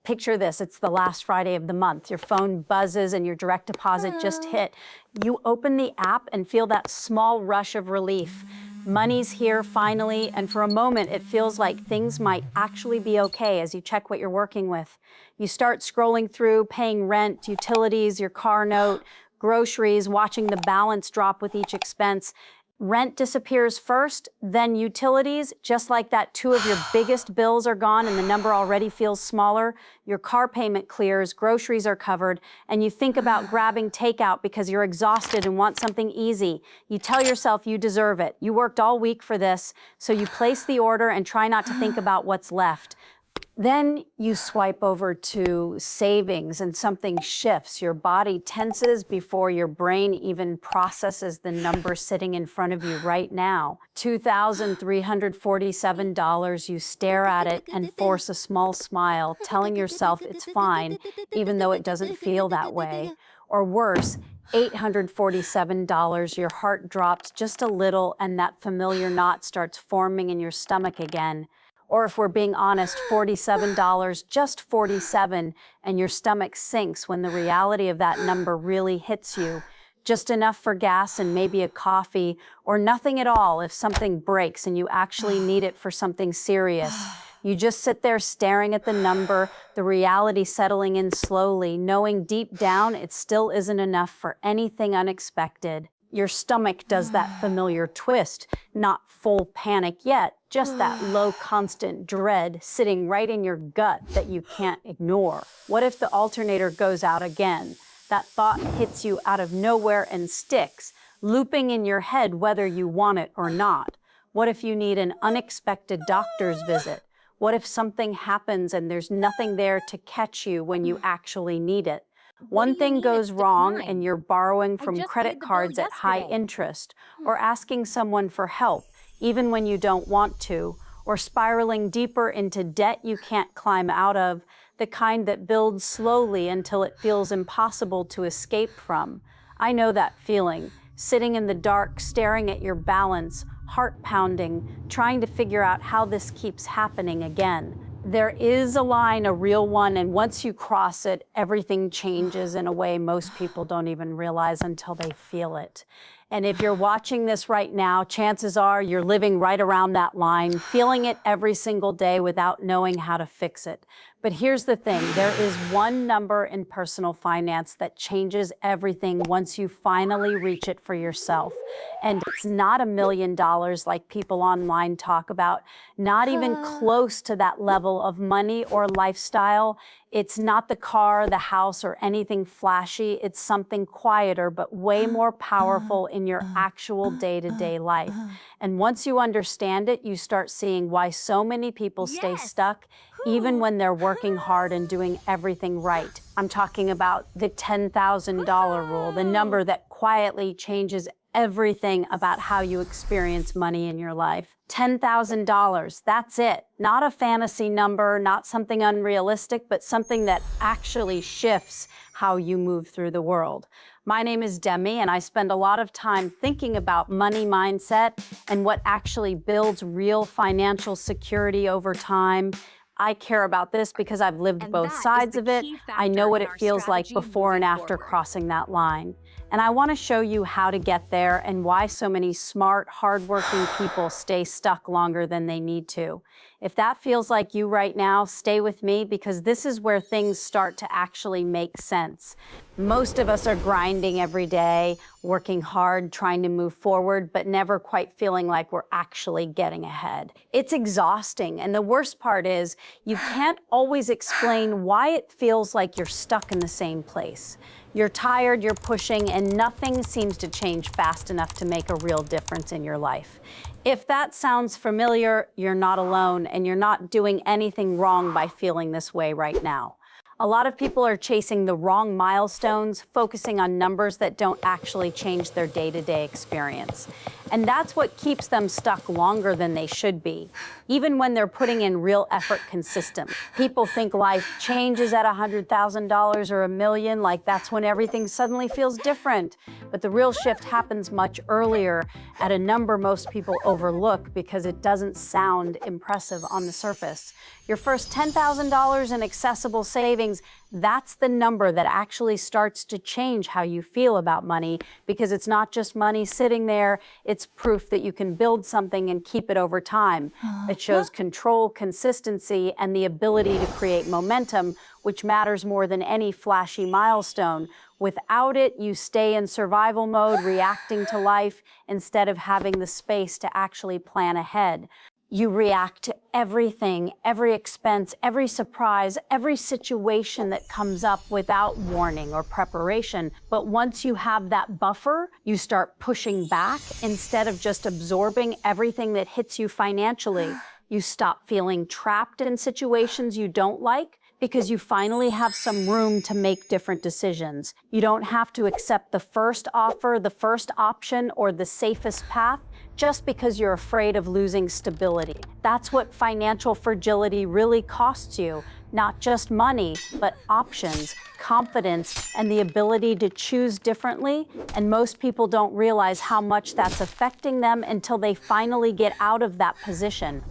Picture this, it's the last Friday of the month. Your phone buzzes and your direct deposit just hit. You open the app and feel that small rush of relief. Money's here finally, and for a moment it feels like things might actually be okay as you check what you're working with. You start scrolling through, paying rent, utilities, your car note, groceries, watching the balance drop with each expense. Rent disappears first, then utilities. Just like that, two of your biggest bills are gone and the number already feels smaller. Your car payment clears, groceries are covered, and you think about grabbing takeout because you're exhausted and want something easy. You tell yourself you deserve it. You worked all week for this, so you place the order and try not to think about what's left. Then you swipe over to savings and something shifts. Your body tenses before your brain even processes the number sitting in front of you right now. $2,347. You stare at it and force a small smile, telling yourself it's fine, even though it doesn't feel that way. Or worse, $847. Your heart drops just a little and that familiar knot starts forming in your stomach again. Or if we're being honest, $47, just 47, and your stomach sinks when the reality of that number really hits you. Just enough for gas and maybe a coffee, or nothing at all if something breaks and you actually need it for something serious. You just sit there staring at the number, the reality settling in slowly, knowing deep down it still isn't enough for anything unexpected. Your stomach does that familiar twist, not full panic yet, just that low constant dread sitting right in your gut that you can't ignore. What if the alternator goes out again? That thought hits you out of nowhere and sticks, looping in your head whether you want it or not. What if you need an unexpected doctor's visit? What if something happens and there's nothing there to catch you when you actually need it? One thing goes wrong and you're borrowing from credit cards at high interest, or asking someone for help, even when you don't want to, or spiraling deeper into debt you can't climb out of, the kind that builds slowly until it feels impossible to escape from. I know that feeling, sitting in the dark, staring at your balance, heart pounding, trying to figure out how this keeps happening again. There is a line, a real one, and once you cross it, everything changes in a way most people don't even realize until they feel it. And if you're watching this right now, chances are you're living right around that line, feeling it every single day without knowing how to fix it. But here's the thing, there is one number in personal finance that changes everything once you finally reach it for yourself. And it's not $1 million like people online talk about, not even close to that level of money or lifestyle. It's not the car, the house, or anything flashy. It's something quieter, but way more powerful in your actual day-to-day life. And once you understand it, you start seeing why so many people stay stuck, even when they're working hard and doing everything right. I'm talking about the $10,000 rule, the number that quietly changes everything about how you experience money in your life. $10,000, that's it. Not a fantasy number, not something unrealistic, but something that actually shifts how you move through the world. My name is Demi, and I spend a lot of time thinking about money mindset and what actually builds real financial security over time. I care about this because I've lived both sides of it. I know what it feels like before and after crossing that line. And I want to show you how to get there and why so many smart, hardworking people stay stuck longer than they need to. If that feels like you right now, stay with me because this is where things start to actually make sense. Most of us are grinding every day, working hard, trying to move forward, but never quite feeling like we're actually getting ahead. It's exhausting, and the worst part is you can't always explain why it feels like you're stuck in the same place. You're tired, you're pushing, and nothing seems to change fast enough to make a real difference in your life. If that sounds familiar, you're not alone, and you're not doing anything wrong by feeling this way right now. A lot of people are chasing the wrong milestones, focusing on numbers that don't actually change their day-to-day experience. And that's what keeps them stuck longer than they should be, even when they're putting in real effort consistently. People think life changes at $100,000 or $1 million, like that's when everything suddenly feels different. But the real shift happens much earlier at a number most people overlook because it doesn't sound impressive on the surface. Your first $10,000 in accessible savings, that's the number that actually starts to change how you feel about money, because it's not just money sitting there, it's proof that you can build something and keep it over time. It shows control, consistency, and the ability to create momentum, which matters more than any flashy milestone. Without it, you stay in survival mode, reacting to life, instead of having the space to actually plan ahead. You react to everything, every expense, every surprise, every situation that comes up without warning or preparation. But once you have that buffer, you start pushing back instead of just absorbing everything that hits you financially. You stop feeling trapped in situations you don't like, because you finally have some room to make different decisions. You don't have to accept the first offer, the first option, or the safest path just because you're afraid of losing stability. That's what financial fragility really costs you. Not just money, but options, confidence, and the ability to choose differently. And most people don't realize how much that's affecting them until they finally get out of that position.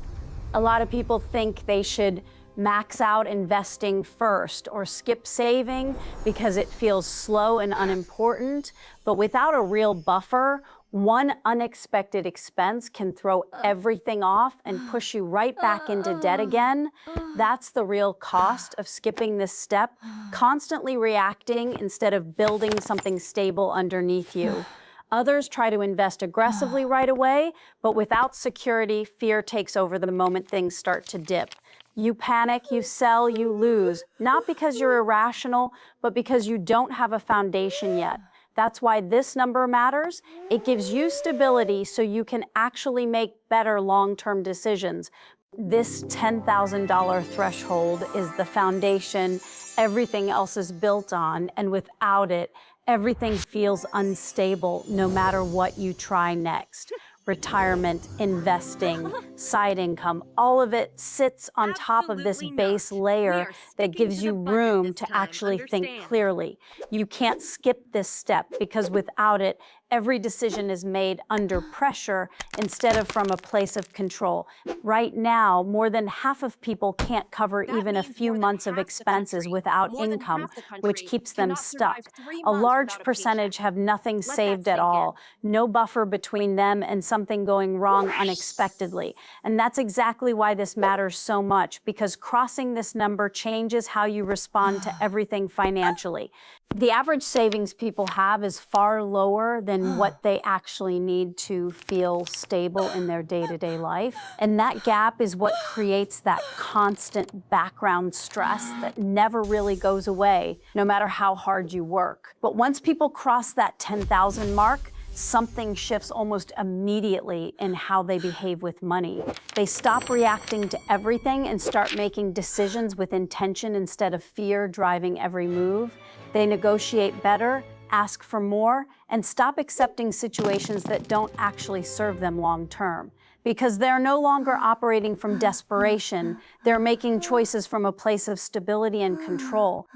A lot of people think they should max out investing first or skip saving because it feels slow and unimportant. But without a real buffer, one unexpected expense can throw everything off and push you right back into debt again. That's the real cost of skipping this step, constantly reacting instead of building something stable underneath you. Others try to invest aggressively right away, but without security, fear takes over the moment things start to dip. You panic, you sell, you lose, not because you're irrational, but because you don't have a foundation yet. That's why this number matters. It gives you stability so you can actually make better long-term decisions. This $10,000 threshold is the foundation everything else is built on, and without it, everything feels unstable no matter what you try next. Retirement, investing, side income, all of it sits on top of this base layer that gives you room to actually think clearly. You can't skip this step because without it, every decision is made under pressure instead of from a place of control. Right now, more than half of people can't cover even a few months of expenses without income, which keeps them stuck. A large percentage have nothing saved at all, no buffer between them and something going wrong unexpectedly. And that's exactly why this matters so much, because crossing this number changes how you respond to everything financially. The average savings people have is far lower than what they actually need to feel stable in their day-to-day life. And that gap is what creates that constant background stress that never really goes away, no matter how hard you work. But once people cross that 10,000 mark, something shifts almost immediately in how they behave with money. They stop reacting to everything and start making decisions with intention instead of fear driving every move. They negotiate better, ask for more, and stop accepting situations that don't actually serve them long term. Because they're no longer operating from desperation, they're making choices from a place of stability and control.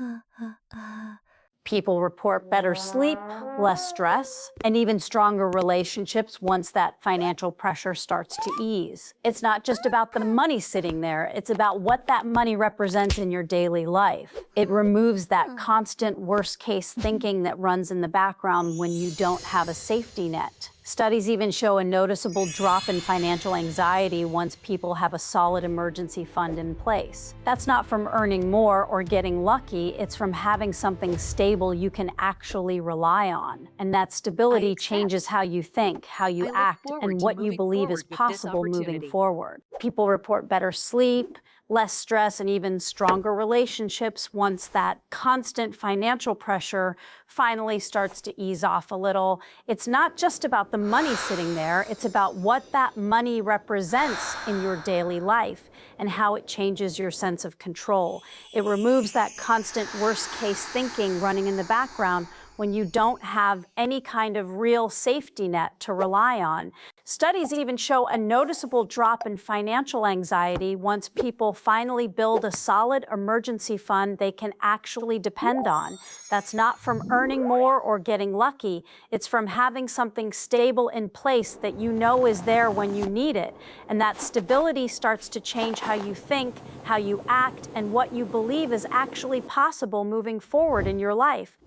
People report better sleep, less stress, and even stronger relationships once that financial pressure starts to ease. It's not just about the money sitting there, it's about what that money represents in your daily life. It removes that constant worst-case thinking that runs in the background when you don't have a safety net. Studies even show a noticeable drop in financial anxiety once people have a solid emergency fund in place. That's not from earning more or getting lucky, it's from having something stable you can actually rely on. And that stability changes how you think, how you act, and what you believe is possible moving forward. People report better sleep, less stress, and even stronger relationships once that constant financial pressure finally starts to ease off a little. It's not just about the money sitting there, it's about what that money represents in your daily life and how it changes your sense of control. It removes that constant worst-case thinking running in the background when you don't have any kind of real safety net to rely on. Studies even show a noticeable drop in financial anxiety once people finally build a solid emergency fund they can actually depend on. That's not from earning more or getting lucky. It's from having something stable in place that you know is there when you need it. And that stability starts to change how you think, how you act, and what you believe is actually possible moving forward in your life.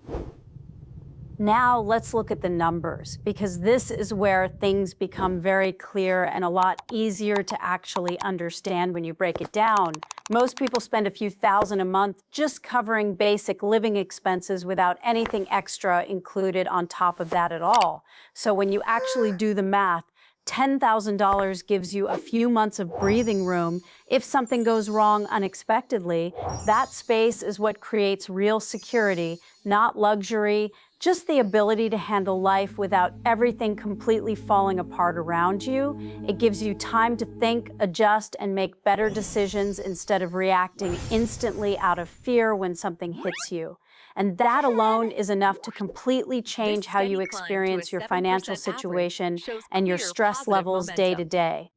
Now let's look at the numbers, because this is where things become very clear and a lot easier to actually understand when you break it down. Most people spend a few thousand a month just covering basic living expenses without anything extra included on top of that at all. So when you actually do the math, $10,000 gives you a few months of breathing room. If something goes wrong unexpectedly, that space is what creates real security, not luxury, just the ability to handle life without everything completely falling apart around you. It gives you time to think, adjust, and make better decisions instead of reacting instantly out of fear when something hits you. And that alone is enough to completely change how you experience your financial situation and your stress levels day to day.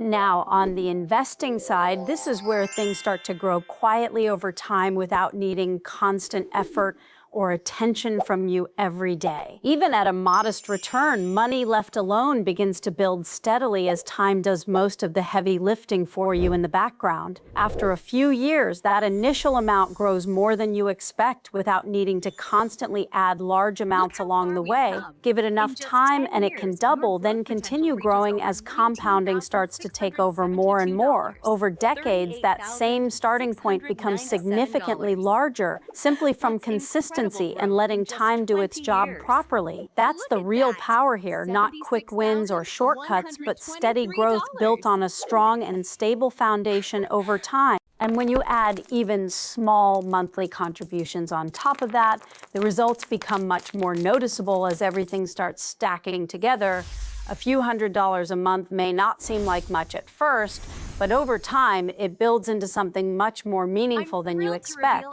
Now, on the investing side, this is where things start to grow quietly over time without needing constant effort or attention from you every day. Even at a modest return, money left alone begins to build steadily as time does most of the heavy lifting for you in the background. After a few years, that initial amount grows more than you expect without needing to constantly add large amounts along the way. Give it enough time and it can double, then continue growing as compounding starts to take over more and more. Over decades, that same starting point becomes significantly larger simply from consistency and letting time do its job properly. That's the real power here, not quick wins or shortcuts, but steady growth built on a strong and stable foundation over time. And when you add even small monthly contributions on top of that, the results become much more noticeable as everything starts stacking together. A few $100s a month may not seem like much at first, but over time, it builds into something much more meaningful than you expect.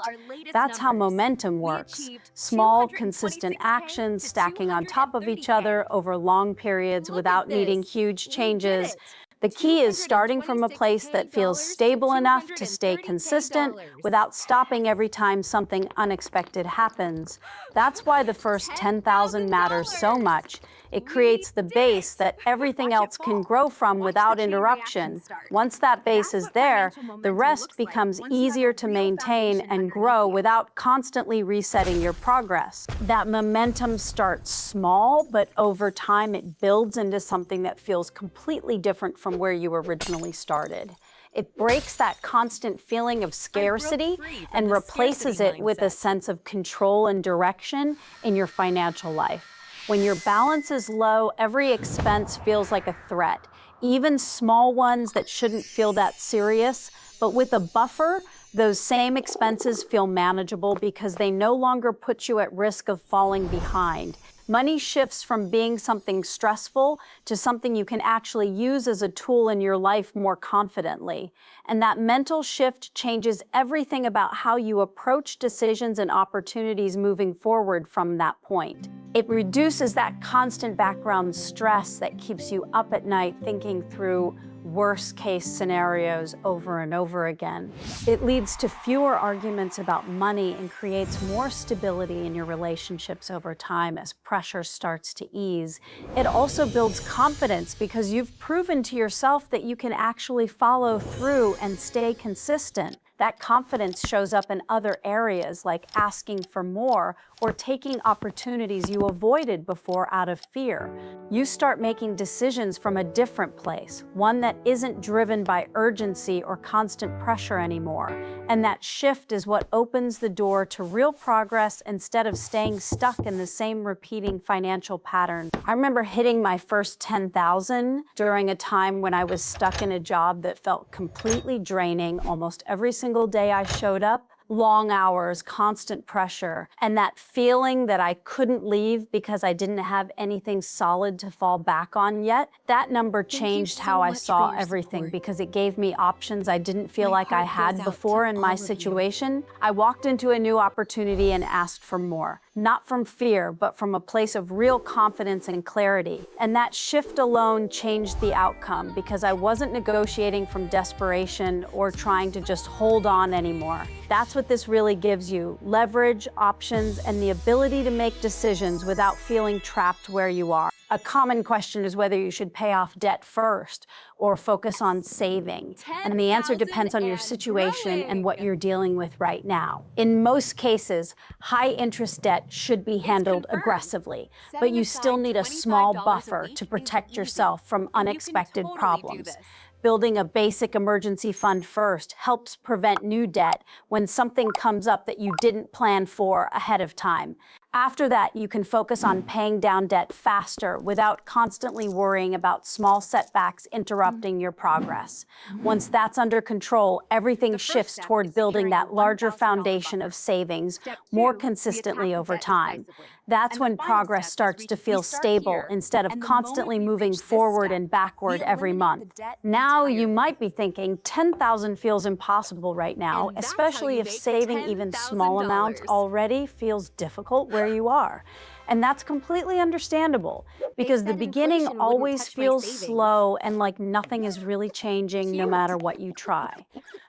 That's how momentum works. Small, consistent actions stacking on top of each other over long periods without needing huge changes. The key is starting from a place that feels stable enough to stay consistent without stopping every time something unexpected happens. That's why the first $10,000 matters so much. It creates the base that everything else can grow from without interruption. Once that base is there, the rest becomes easier to maintain and grow without constantly resetting your progress. That momentum starts small, but over time it builds into something that feels completely different from where you originally started. It breaks that constant feeling of scarcity and replaces it with a sense of control and direction in your financial life. When your balance is low, every expense feels like a threat, even small ones that shouldn't feel that serious. But with a buffer, those same expenses feel manageable because they no longer put you at risk of falling behind. Money shifts from being something stressful to something you can actually use as a tool in your life more confidently. And that mental shift changes everything about how you approach decisions and opportunities moving forward from that point. It reduces that constant background stress that keeps you up at night thinking through worst-case scenarios over and over again. It leads to fewer arguments about money and creates more stability in your relationships over time as pressure starts to ease. It also builds confidence because you've proven to yourself that you can actually follow through and stay consistent. That confidence shows up in other areas like asking for more or taking opportunities you avoided before out of fear. You start making decisions from a different place, one that isn't driven by urgency or constant pressure anymore. And that shift is what opens the door to real progress instead of staying stuck in the same repeating financial pattern. I remember hitting my first $10,000 during a time when I was stuck in a job that felt completely draining almost every single day I showed up. Long hours, constant pressure, and that feeling that I couldn't leave because I didn't have anything solid to fall back on yet, that number changed how I saw everything because it gave me options I didn't feel like I had before in my situation. I walked into a new opportunity and asked for more, not from fear, but from a place of real confidence and clarity. And that shift alone changed the outcome because I wasn't negotiating from desperation or trying to just hold on anymore. That's what this really gives you: leverage, options, and the ability to make decisions without feeling trapped where you are. A common question is whether you should pay off debt first or focus on saving. And the answer depends on your situation and what you're dealing with right now. In most cases, high interest debt should be handled aggressively, but you still need a small buffer to protect yourself from unexpected problems. Building a basic emergency fund first helps prevent new debt when something comes up that you didn't plan for ahead of time. After that, you can focus on paying down debt faster without constantly worrying about small setbacks interrupting your progress. Once that's under control, everything shifts toward building that larger foundation of savings more consistently over time. That's when progress starts to feel stable instead of constantly moving forward and backward every month. Now you might be thinking, $10,000 feels impossible right now, especially if saving even small amounts already feels difficult where you are. And that's completely understandable because the beginning always feels slow and like nothing is really changing no matter what you try.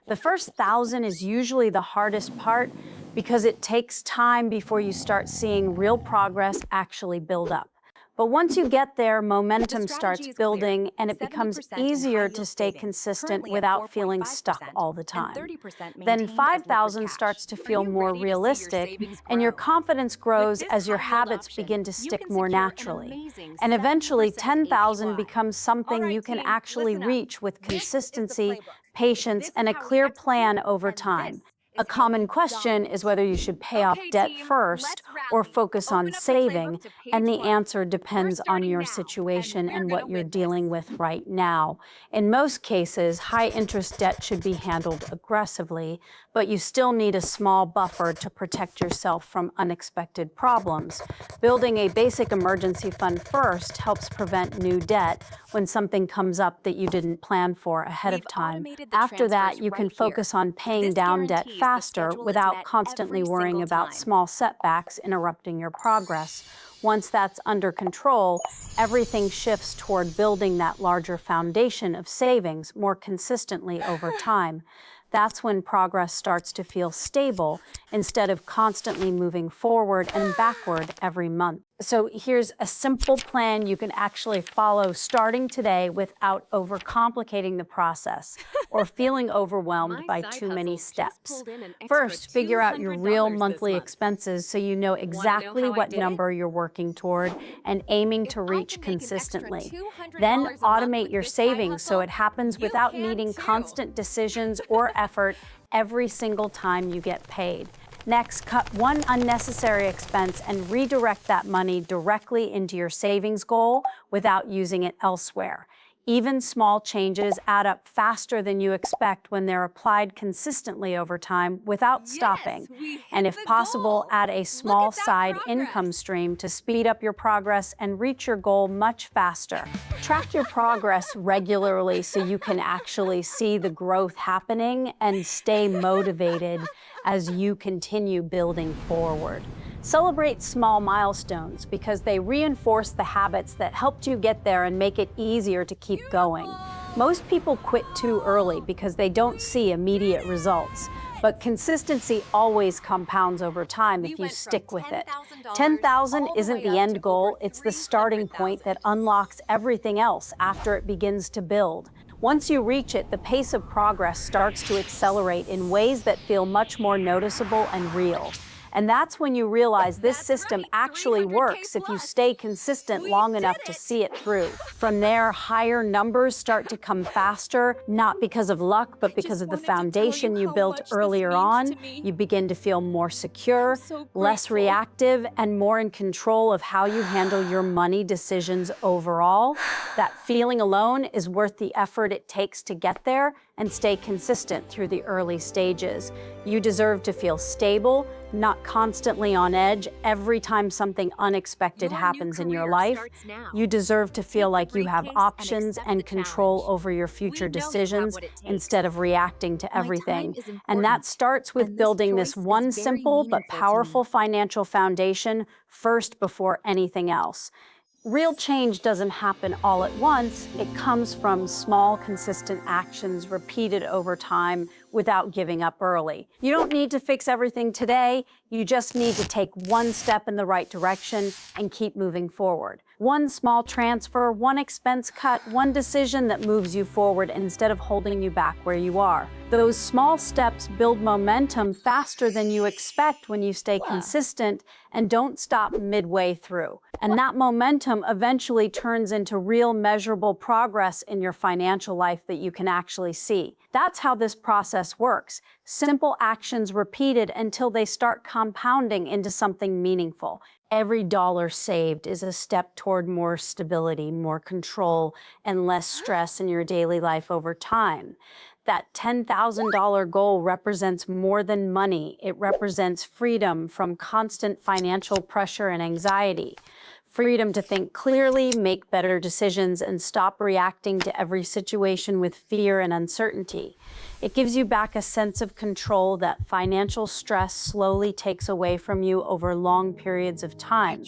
The first 1,000 is usually the hardest part because it takes time before you start seeing real progress actually build up. But once you get there, momentum starts building and it becomes easier to stay consistent without feeling stuck all the time. Then 5,000 starts to feel more realistic and your confidence grows as your habits begin to stick more naturally. And eventually 10,000 becomes something you can actually reach with consistency, patience, and a clear plan over time. A common question is whether you should pay off debt first or focus on saving, and the answer depends on your situation and what you're dealing with right now. In most cases, high-interest debt should be handled aggressively, but you still need a small buffer to protect yourself from unexpected problems. Building a basic emergency fund first helps prevent new debt when something comes up that you didn't plan for ahead of time. After that, you can focus on paying down debt faster without constantly worrying about small setbacks interrupting your progress. Once that's under control, everything shifts toward building that larger foundation of savings more consistently over time. That's when progress starts to feel stable instead of constantly moving forward and backward every month. So here's a simple plan you can actually follow starting today without overcomplicating the process or feeling overwhelmed by too many steps. First, figure out your real monthly expenses so you know exactly what number you're working toward and aiming to reach consistently. Then automate your savings so it happens without needing constant decisions or effort every single time you get paid. Next, cut one unnecessary expense and redirect that money directly into your savings goal without using it elsewhere. Even small changes add up faster than you expect when they're applied consistently over time without stopping. And if possible, add a small side income stream to speed up your progress and reach your goal much faster. Track your progress regularly so you can actually see the growth happening and stay motivated as you continue building forward. Celebrate small milestones because they reinforce the habits that helped you get there and make it easier to keep going. Most people quit too early because they don't see immediate results, but consistency always compounds over time if you stick with it. 10,000 isn't the end goal, it's the starting point that unlocks everything else after it begins to build. Once you reach it, the pace of progress starts to accelerate in ways that feel much more noticeable and real. And that's when you realize this system actually works if you stay consistent long enough to see it through. From there, higher numbers start to come faster, not because of luck, but because of the foundation you built earlier on. You begin to feel more secure, less reactive, and more in control of how you handle your money decisions overall. That feeling alone is worth the effort it takes to get there, and stay consistent through the early stages. You deserve to feel stable, not constantly on edge every time something unexpected happens in your life. You deserve to feel like you have options and control over your future decisions instead of reacting to everything. And that starts with building this one simple but powerful financial foundation first before anything else. Real change doesn't happen all at once. It comes from small, consistent actions repeated over time without giving up early. You don't need to fix everything today. You just need to take one step in the right direction and keep moving forward. One small transfer, one expense cut, one decision that moves you forward instead of holding you back where you are. Those small steps build momentum faster than you expect when you stay consistent and don't stop midway through. And that momentum eventually turns into real measurable progress in your financial life that you can actually see. That's how this process works. Simple actions repeated until they start compounding into something meaningful. Every dollar saved is a step toward more stability, more control, and less stress in your daily life over time. That $10,000 goal represents more than money. It represents freedom from constant financial pressure and anxiety. Freedom to think clearly, make better decisions, and stop reacting to every situation with fear and uncertainty. It gives you back a sense of control that financial stress slowly takes away from you over long periods of time.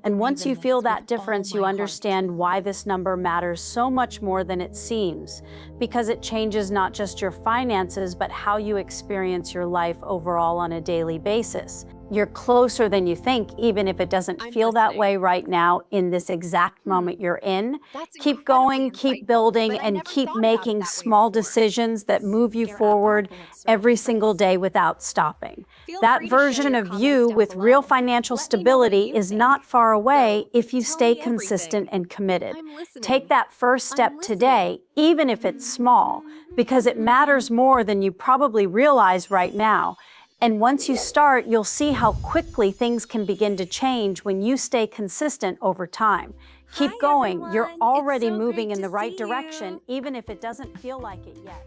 And once you feel that difference, you understand why this number matters so much more than it seems, because it changes not just your finances, but how you experience your life overall on a daily basis. You're closer than you think, even if it doesn't feel that way right now in this exact moment you're in. Keep going, keep building, and keep making small decisions that move you forward every single day without stopping. That version of you with real financial stability is not far away if you stay consistent and committed. Take that first step today, even if it's small, because it matters more than you probably realize right now. And once you start, you'll see how quickly things can begin to change when you stay consistent over time. Keep going. You're already moving in the right direction, even if it doesn't feel like it yet.